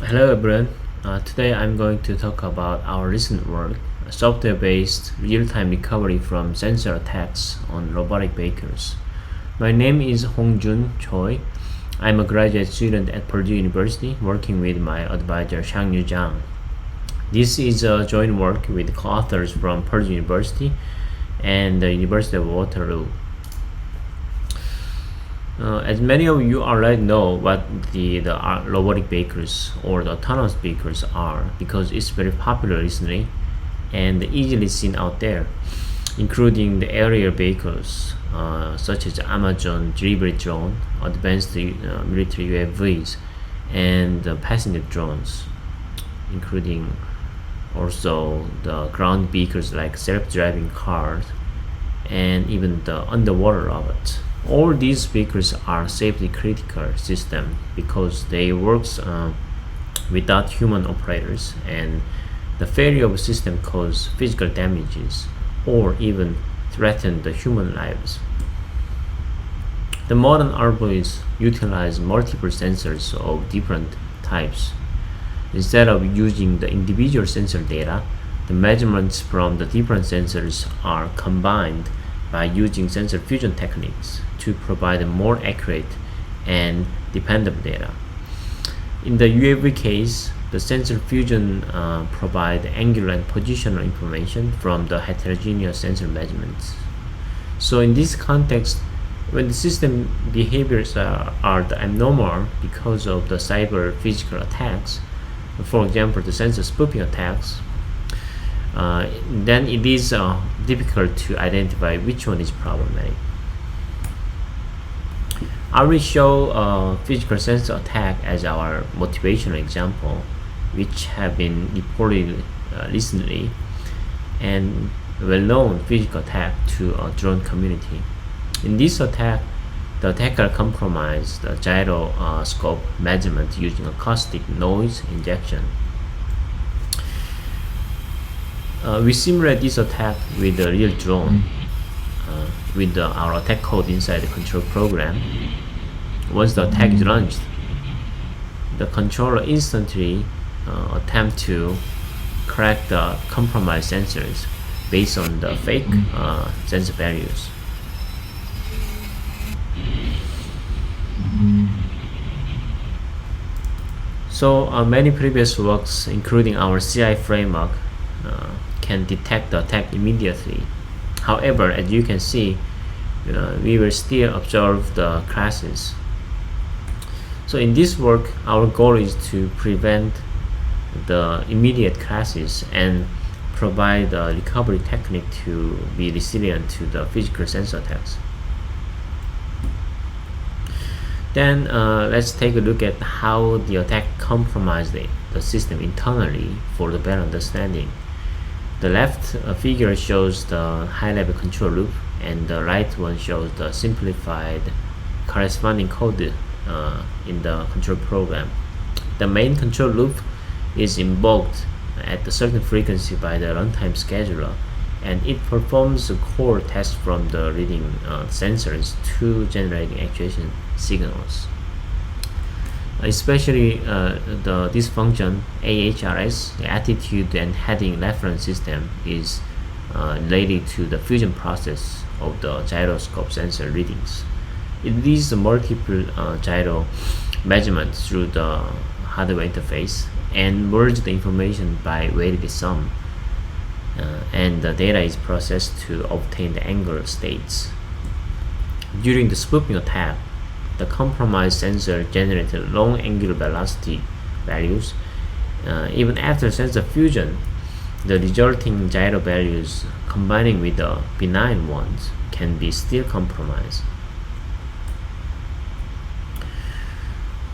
Hello everyone. Today I'm going to talk about our recent work, software-based real-time recovery from sensor attacks on robotic vehicles. My name is Hongjun Choi. I'm a graduate student at Purdue University working with my advisor Shangyu Zhang. This is a joint work with co-authors from Purdue University and the University of Waterloo. As many of you already know what the robotic vehicles or the autonomous vehicles are because it's very popular recently and easily seen out there, including the aerial vehicles such as Amazon delivery drone, advanced military UAVs, and passenger drones, including also the ground vehicles like self-driving cars and even the underwater robots. All these vehicles are safety critical system because they work without human operators, and the failure of the system cause physical damages or even threaten the human lives. The modern algorithms utilize multiple sensors of different types. Instead of using the individual sensor data, the measurements from the different sensors are combined by using sensor fusion techniques to provide more accurate and dependable data. In the UAV case, the sensor fusion provide angular and positional information from the heterogeneous sensor measurements. So in this context, when the system behaviors are the abnormal because of the cyber physical attacks, for example, the sensor spoofing attacks, then it is difficult to identify which one is problematic. I will show a physical sensor attack as our motivational example, which have been reported recently, and well-known physical attack to a drone community. In this attack, the attacker compromised the gyroscope measurement using acoustic noise injection. We simulate this attack with a real drone with our attack code inside the control program. Once the attack is launched, the controller instantly attempt to correct the compromised sensors based on the fake sensor values. So many previous works, including our CI framework, can detect the attack immediately. However, as you can see, we will still observe the crashes. So in this work, our goal is to prevent the immediate crashes and provide a recovery technique to be resilient to the physical sensor attacks. Then let's take a look at how the attack compromised the system internally for the better understanding. The left figure shows the high-level control loop, and the right one shows the simplified corresponding code in the control program. The main control loop is invoked at a certain frequency by the runtime scheduler, and it performs a core test from the reading sensors to generating actuation signals. Especially this function AHRS, the attitude and heading reference system, is related to the fusion process of the gyroscope sensor readings. It reads the multiple gyro measurements through the hardware interface and merge the information by weighted sum, and the data is processed to obtain the angular states. During the spoofing attack, the compromised sensor generated long angular velocity values. Even after sensor fusion, the resulting gyro values combining with the benign ones can be still compromised.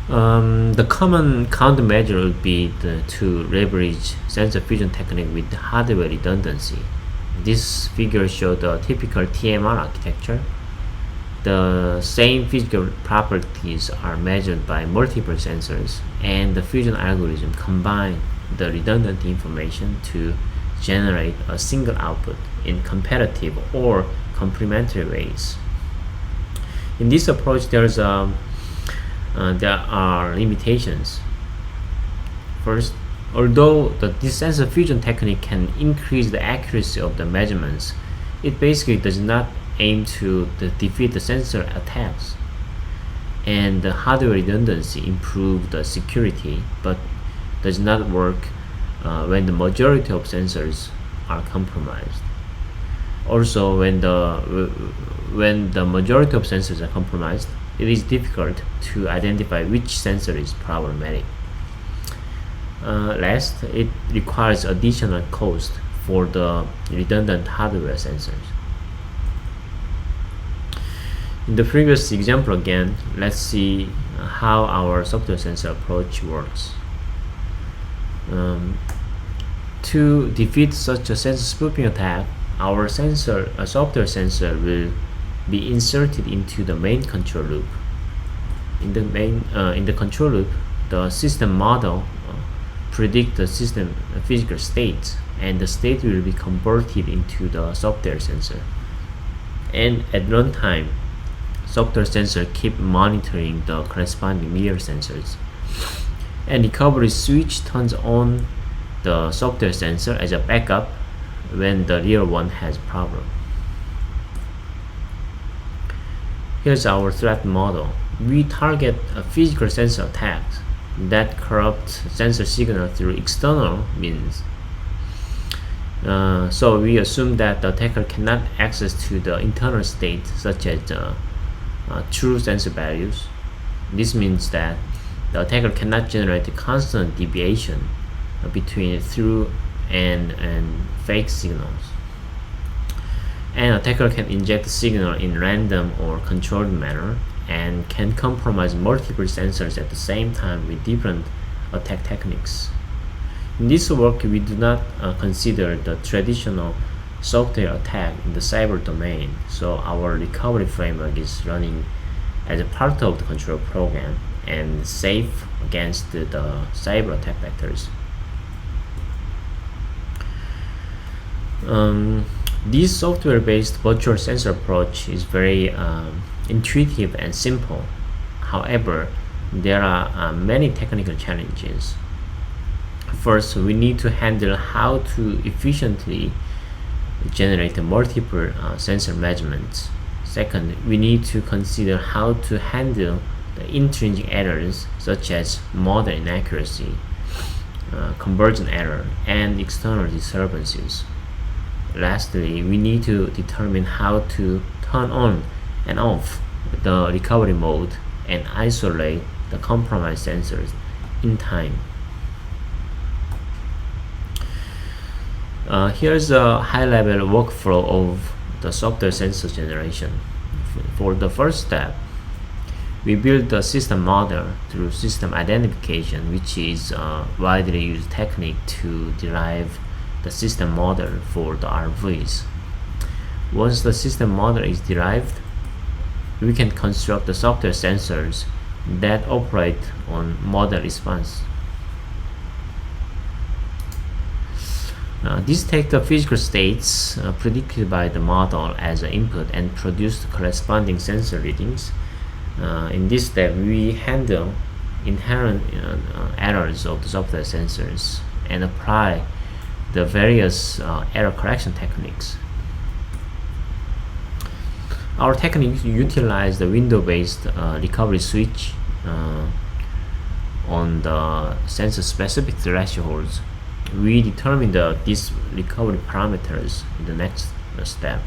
The common countermeasure would be to leverage sensor fusion technique with hardware redundancy. This figure shows the typical TMR architecture. The same physical properties are measured by multiple sensors, and the fusion algorithm combines the redundant information to generate a single output in competitive or complementary ways. In this approach, there are limitations. First, although this sensor fusion technique can increase the accuracy of the measurements, it basically does not aim to defeat the sensor attacks. And the hardware redundancy improves the security, but does not work when the majority of sensors are compromised. Also, when the majority of sensors are compromised, it is difficult to identify which sensor is problematic. Last, it requires additional cost for the redundant hardware sensors. In the previous example again, let's see how our software sensor approach works. To defeat such a sensor spoofing attack, our software sensor will be inserted into the main control loop. In the control loop, the system model predict the system physical state, and the state will be converted into the software sensor. And at runtime, software sensor keep monitoring the corresponding mirror sensors, and recovery switch turns on the software sensor as a backup when the real one has a problem. Here's our threat model. We target a physical sensor attacks that corrupt sensor signal through external means. So we assume that the attacker cannot access to the internal state, such as true sensor values. This means that the attacker cannot generate constant deviation between true and fake signals. An attacker can inject the signal in random or controlled manner and can compromise multiple sensors at the same time with different attack techniques. In this work, we do not consider the traditional software attack in the cyber domain, so our recovery framework is running as a part of the control program and safe against the cyber attack vectors. This software-based virtual sensor approach is very intuitive and simple. However, there are many technical challenges. First, we need to handle how to efficiently generate multiple sensor measurements. Second, we need to consider how to handle the intrinsic errors such as model inaccuracy, conversion error, and external disturbances. Lastly, we need to determine how to turn on and off the recovery mode and isolate the compromised sensors in time. Here's a high-level workflow of the software sensor generation. For the first step, we build the system model through system identification, which is a widely used technique to derive the system model for the RVs. Once the system model is derived, we can construct the software sensors that operate on model response. These take the physical states predicted by the model as an input and produce the corresponding sensor readings. In this step, we handle inherent errors of the software sensors and apply the various error correction techniques. Our techniques utilize the window-based recovery switch on the sensor-specific thresholds. We determine these recovery parameters in the next step.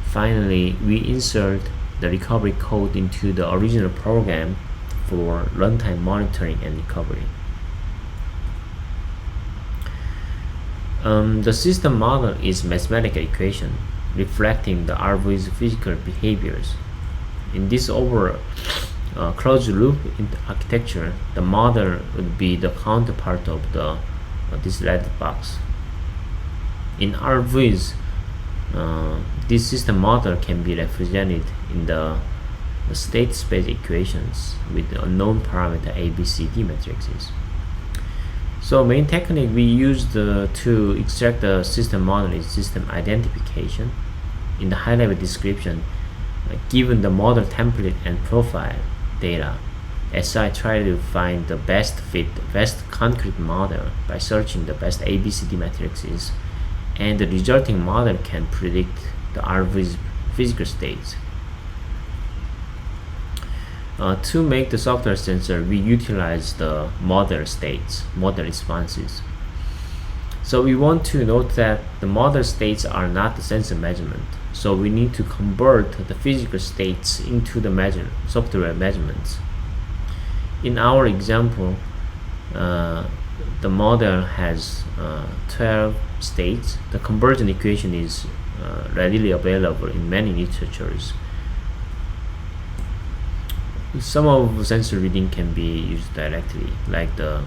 Finally, we insert the recovery code into the original program for runtime monitoring and recovery. The system model is a mathematical equation reflecting the RV's physical behaviors. In this closed loop architecture, the model would be the counterpart of this red box. In RVs, this system model can be represented in the state space equations with the unknown parameter A, B, C, D matrices. So main technique we used to extract the system model is system identification. In the high-level description, given the model template and profile data, SI try to find the best fit, best concrete model by searching the best ABCD matrices, and the resulting model can predict the RV's physical states. To make the software sensor, we utilize the model states, model responses. So we want to note that the model states are not the sensor measurement. So we need to convert the physical states into the software measurements. In our example, the model has 12 states. The conversion equation is readily available in many literatures. Some of sensor reading can be used directly, like the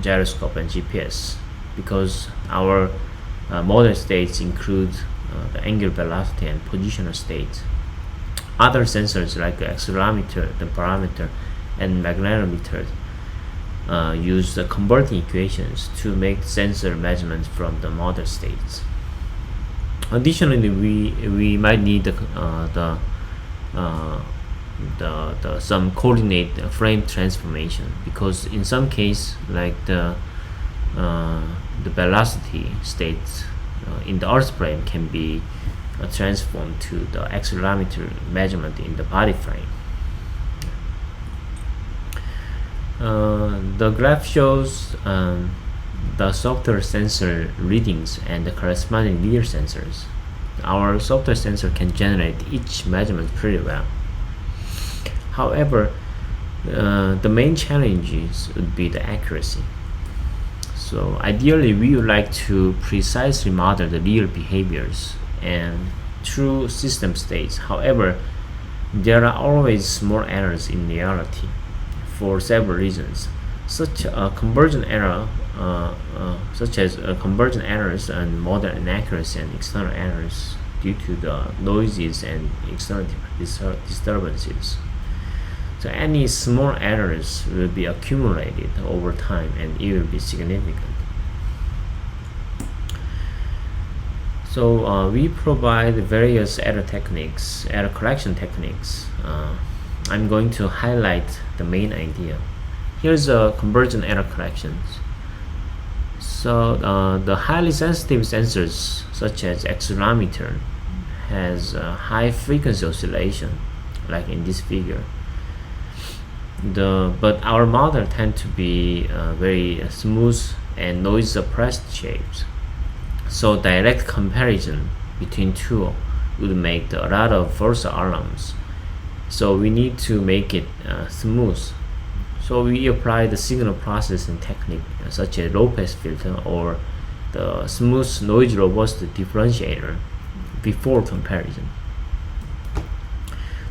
gyroscope and GPS, because our model states include the angular velocity and positional states. Other sensors like the accelerometer, the barometer, and magnetometer use the converting equations to make sensor measurements from the model states. Additionally, we might need some coordinate frame transformation, because in some case, like the velocity states in the earth frame can be transformed to the accelerometer measurement in the body frame. The graph shows the software sensor readings and the corresponding real sensors. Our software sensor can generate each measurement pretty well. However, the main challenges would be the accuracy. So ideally, we would like to precisely model the real behaviors and true system states. However, there are always small errors in reality for several reasons, such as conversion errors and model inaccuracy and external errors due to the noises and external disturbances. So any small errors will be accumulated over time, and it will be significant. So we provide various error correction techniques. I'm going to highlight the main idea. Here's a conversion error corrections. So the highly sensitive sensors, such as accelerometer, has high frequency oscillation, like in this figure. But our model tend to be very smooth and noise suppressed shapes. So direct comparison between two would make a lot of false alarms. So we need to make it smooth. So we apply the signal processing technique such as low pass filter or the smooth noise robust differentiator before comparison.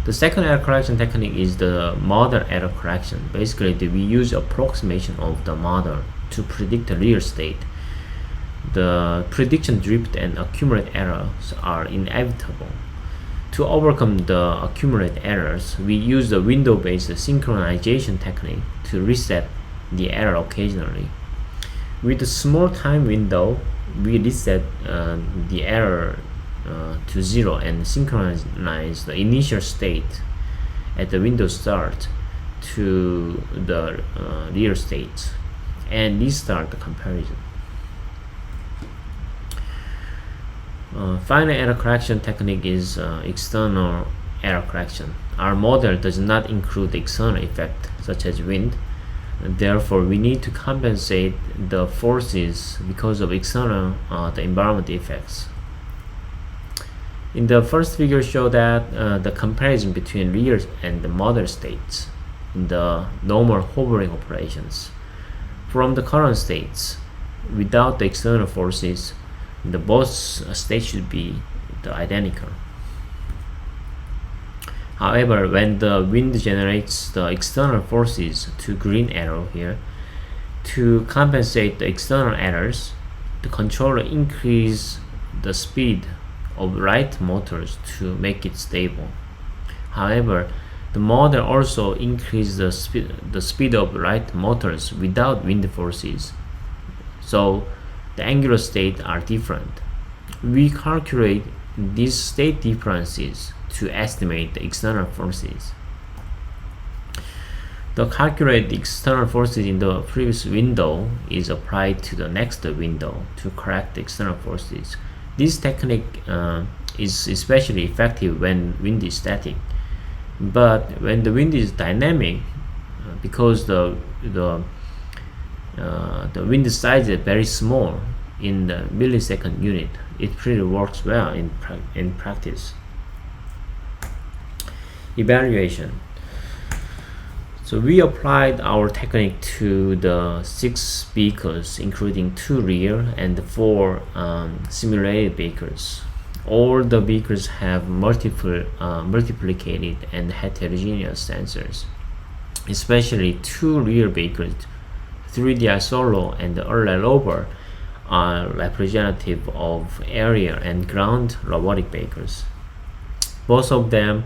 The second error correction technique is the model error correction. Basically, we use approximation of the model to predict the real state. The prediction drift and accumulate errors are inevitable. To overcome the accumulate errors, we use the window-based synchronization technique to reset the error occasionally. With a small time window, we reset the error to 0 and synchronize the initial state at the window start to the real state and restart the comparison. Final error correction technique is external error correction. Our model does not include external effect such as wind. Therefore, we need to compensate the forces because of external the environment effects. In the first figure show that the comparison between real and the model states in the normal hovering operations. From the current states, without the external forces, the both states should be identical. However, when the wind generates the external forces to green arrow here, to compensate the external errors, the controller increase the speed of right motors to make it stable. However, the model also increases the speed of right motors without wind forces. So the angular states are different. We calculate these state differences to estimate the external forces. The calculated external forces in the previous window is applied to the next window to correct the external forces. This technique is especially effective when wind is static, but when the wind is dynamic, because the wind size is very small in the millisecond unit, it pretty works well in practice. Evaluation. So we applied our technique to the 6 vehicles, including 2 rear and 4 simulated vehicles. All the vehicles have multiplicated and heterogeneous sensors, especially 2 rear vehicles, 3DI Solo and the Erle-rover, are representative of area and ground robotic vehicles. Both of them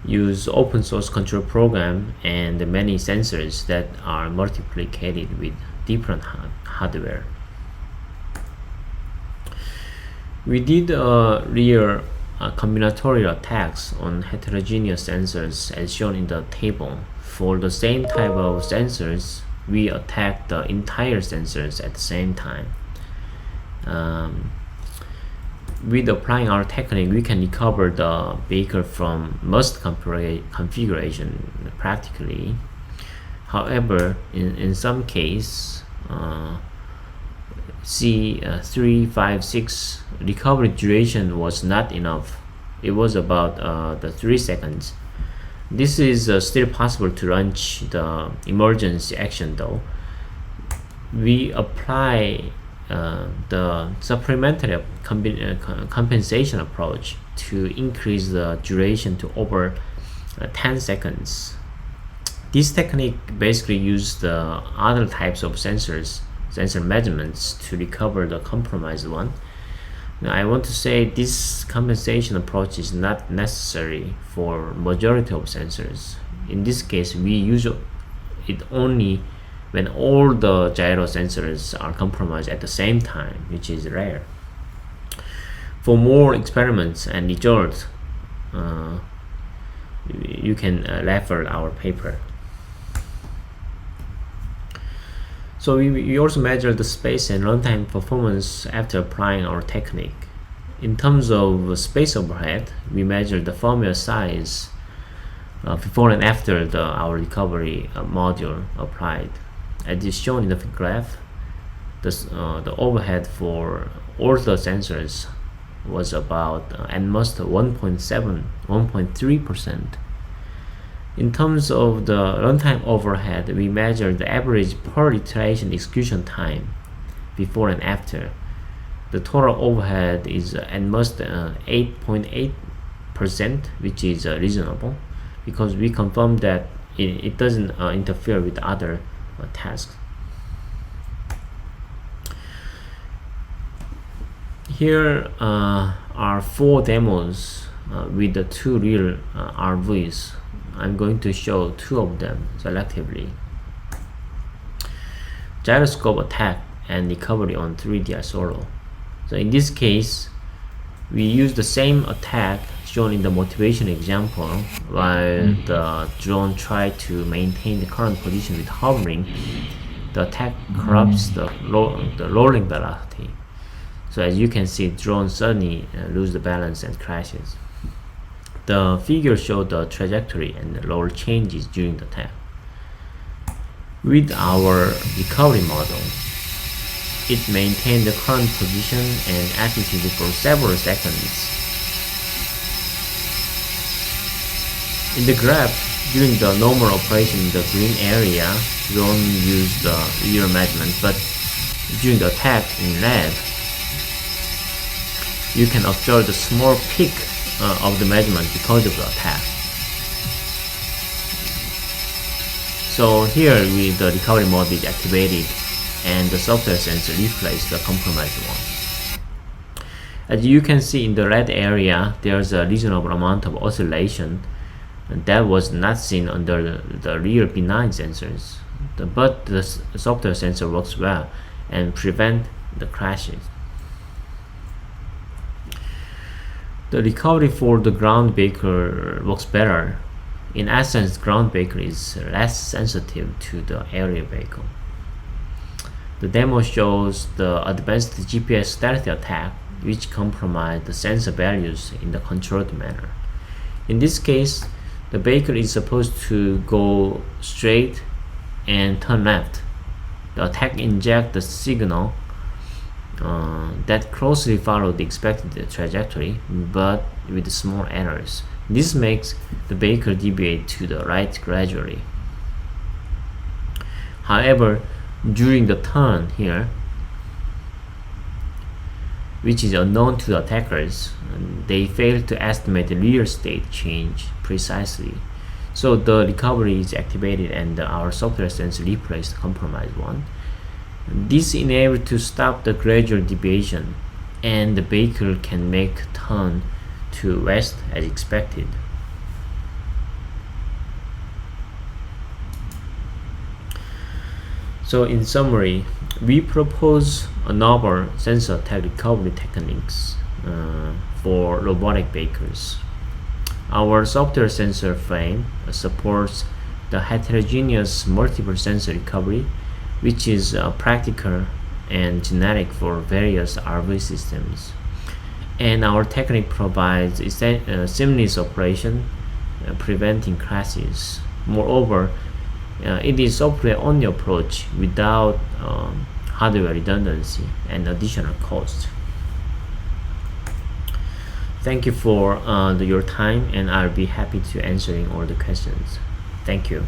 use open source control program and many sensors that are multiplicated with different hardware. We did rear combinatorial attacks on heterogeneous sensors as shown in the table. For the same type of sensors, we attack the entire sensors at the same time. With applying our technique, we can recover the vehicle from most configuration practically. However, in some case, C356 recovery duration was not enough. It was about 3 seconds. This is still possible to launch the emergency action though. We apply the supplementary compensation approach to increase the duration to over 10 seconds. This technique basically uses the other types of sensor measurements to recover the compromised one. Now, I want to say this compensation approach is not necessary for majority of sensors. In this case, we use it only when all the gyro sensors are compromised at the same time, which is rare. For more experiments and results, you can refer our paper. So we also measure the space and runtime performance after applying our technique. In terms of space overhead, we measure the firmware size before and after our recovery module applied. As is shown in the graph, the overhead for all the sensors was about at most 1.3%. In terms of the runtime overhead, we measure the average per iteration execution time before and after. The total overhead is at most 8.8%, which is reasonable because we confirm that it doesn't interfere with other tasks. Here are 4 demos with the 2 real RVs. I'm going to show 2 of them selectively. Gyroscope attack and recovery on 3DI Solo. So in this case, we use the same attack shown in the motivation example while the drone tried to maintain the current position with hovering. The attack corrupts the rolling velocity. So as you can see, drone suddenly loses the balance and crashes. The figure shows the trajectory and the roll changes during the attack. With our recovery model, it maintained the current position and attitude for several seconds. In the graph, during the normal operation in the green area, drone used the rear measurement, but during the attack in red, you can observe the small peak of the measurement because of the attack. So here the recovery mode is activated and the software sensor replaces the compromised one. As you can see in the red area, there's a reasonable amount of oscillation and that was not seen under the rear benign sensors. But the software sensor works well and prevent the crashes. The recovery for the ground vehicle works better. In essence, ground vehicle is less sensitive to the aerial vehicle. The demo shows the advanced GPS stealthy attack, which compromise the sensor values in the controlled manner. In this case, the vehicle is supposed to go straight and turn left. The attack injects the signal that closely follow the expected trajectory, but with small errors. This makes the vehicle deviate to the right gradually. However, during the turn here, which is unknown to the attackers, they fail to estimate the real state change precisely. So the recovery is activated and our software sensor replaces the compromised one. This enables to stop the gradual deviation, and the vehicle can make turn to west as expected. So in summary, we propose a novel sensor attack recovery techniques for robotic vehicles. Our software sensor frame supports the heterogeneous multiple sensor recovery, which is practical and generic for various RV systems. And our technique provides seamless operation, preventing crashes. Moreover, it is software-only approach without hardware redundancy and additional cost. Thank you for your time, and I'll be happy to answering all the questions. Thank you.